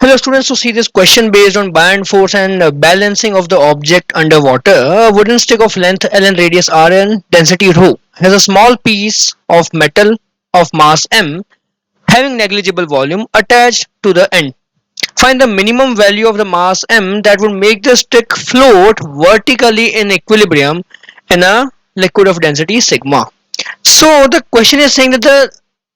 Hello students, to see this question based on buoyant force and balancing of the object underwater. A wooden stick of length L and radius R and density rho has a small piece of metal of mass M having negligible volume attached to the end. Find the minimum value of the mass M that would make the stick float vertically in equilibrium in a liquid of density sigma. So the question is saying that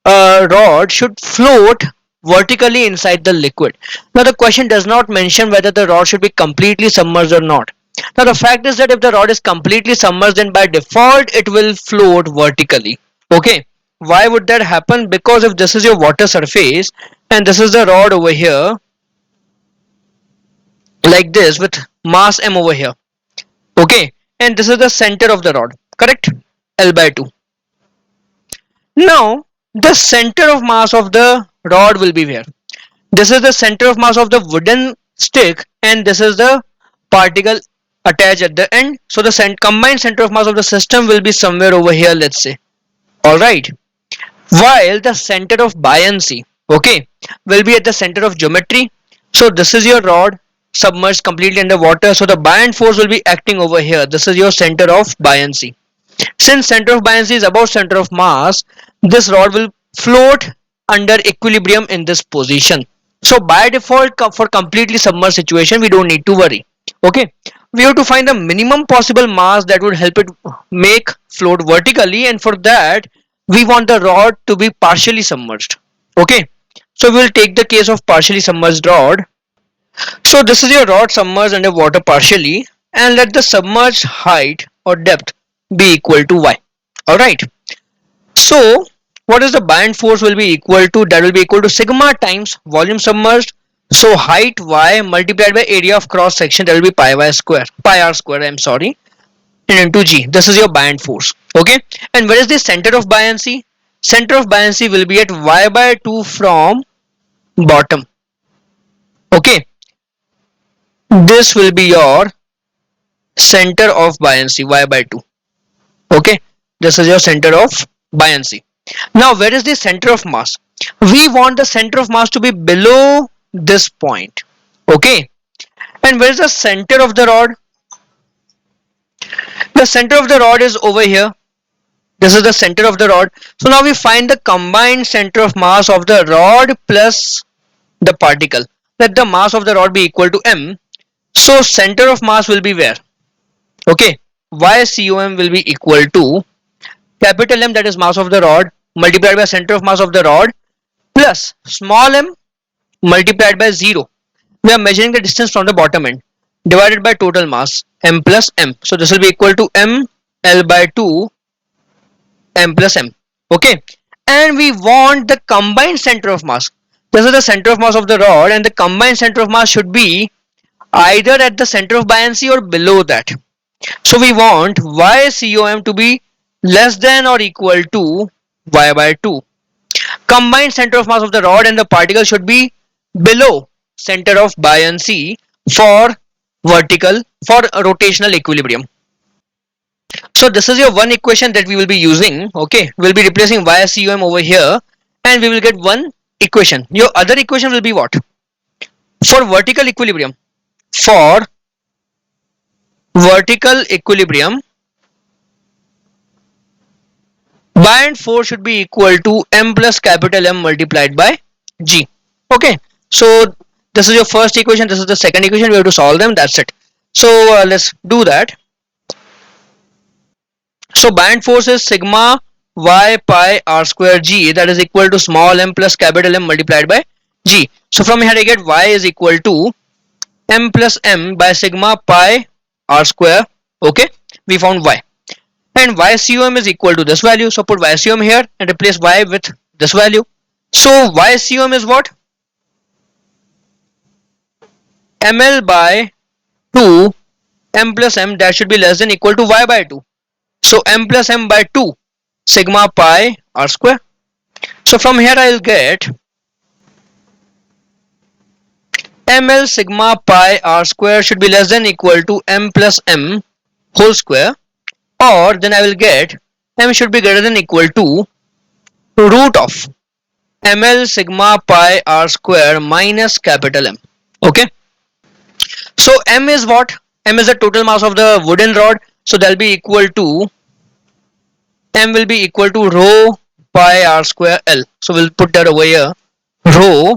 the rod should float vertically inside the liquid. Now the question does not mention whether the rod should be completely submerged or not. Now the fact is that if the rod is completely submerged, then by default it will float vertically. Okay. Why would that happen? Because if this is your water surface and this is the rod over here like this with mass M over here. Okay. And this is the center of the rod. Correct? L by 2. Now, the center of mass of the rod will be where? This is the center of mass of the wooden stick and this is the particle attached at the end. So the combined center of mass of the system will be somewhere over here, let's say. Alright. While the center of buoyancy, okay, will be at the center of geometry. So this is your rod submerged completely under water. So the buoyant force will be acting over here. This is your center of buoyancy. Since center of buoyancy is above center of mass, this rod will float under equilibrium in this position. So by default, for completely submerged situation, we don't need to worry. Okay, we have to find the minimum possible mass that would help it make float vertically, and for that we want the rod to be partially submerged. Okay, so we will take the case of partially submerged rod. So this is your rod submerged under water partially, and let the submerged height or depth be equal to y. Alright, so what is the buoyant force will be equal to? That will be equal to sigma times volume submerged. So height y multiplied by area of cross section, that will be pi y square, pi r square, I'm sorry, and into g. This is your buoyant force. Okay, and where is the center of buoyancy? Center of buoyancy will be at y by 2 from bottom. Okay, this will be your center of buoyancy, y by 2. Okay, this is your center of buoyancy. Now where is the center of mass? We want the center of mass to be below this point. Okay, and where is the center of the rod? The center of the rod is over here. This is the center of the rod. So now we find the combined center of mass of the rod plus the particle. Let the mass of the rod be equal to m. So center of mass will be where? Okay, YCOM will be equal to capital M, that is mass of the rod, multiplied by center of mass of the rod, plus small m multiplied by 0. We are measuring the distance from the bottom end, divided by total mass, m plus m. So this will be equal to m L by 2 m plus m. Okay, and we want the combined center of mass. This is the center of mass of the rod, and the combined center of mass should be either at the center of buoyancy or below that. So we want YCOM to be less than or equal to y by 2. Combined center of mass of the rod and the particle should be below center of buoyancy for rotational equilibrium. So this is your one equation that we will be using. Okay, we'll be replacing YCOM over here and we will get one equation. Your other equation will be what? For vertical equilibrium. For vertical equilibrium, buoyant force should be equal to m plus capital M multiplied by g. Okay, so this is your first equation, this is the second equation. We have to solve them, that's it. So let's do that. So buoyant force is sigma y pi r square g, that is equal to small m plus capital M multiplied by g. So from here I get y is equal to m plus m by sigma pi r square. Okay, we found y, and YCOM is equal to this value. So put YCOM here and replace y with this value. So YCOM is what? ml by 2 m plus m, that should be less than equal to y by 2. So m plus m by 2 sigma pi r square. So from here I will get ml sigma pi r square should be less than equal to m plus m whole square, or then I will get m should be greater than equal to root of ml sigma pi r square minus capital M. Okay. So M is what? M is the total mass of the wooden rod. So that will be equal to M will be equal to rho pi r square L. So we'll put that over here. Rho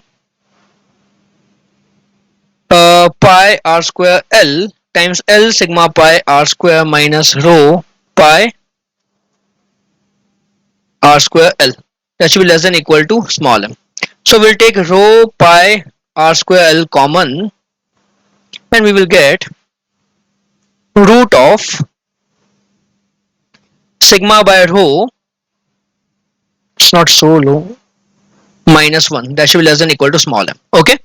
pi r square L times L sigma pi r square minus rho pi r square L. That should be less than equal to small m. So we'll take rho pi r square L common and we will get root of sigma by rho, it's not so low, minus 1. That should be less than equal to small m. Okay.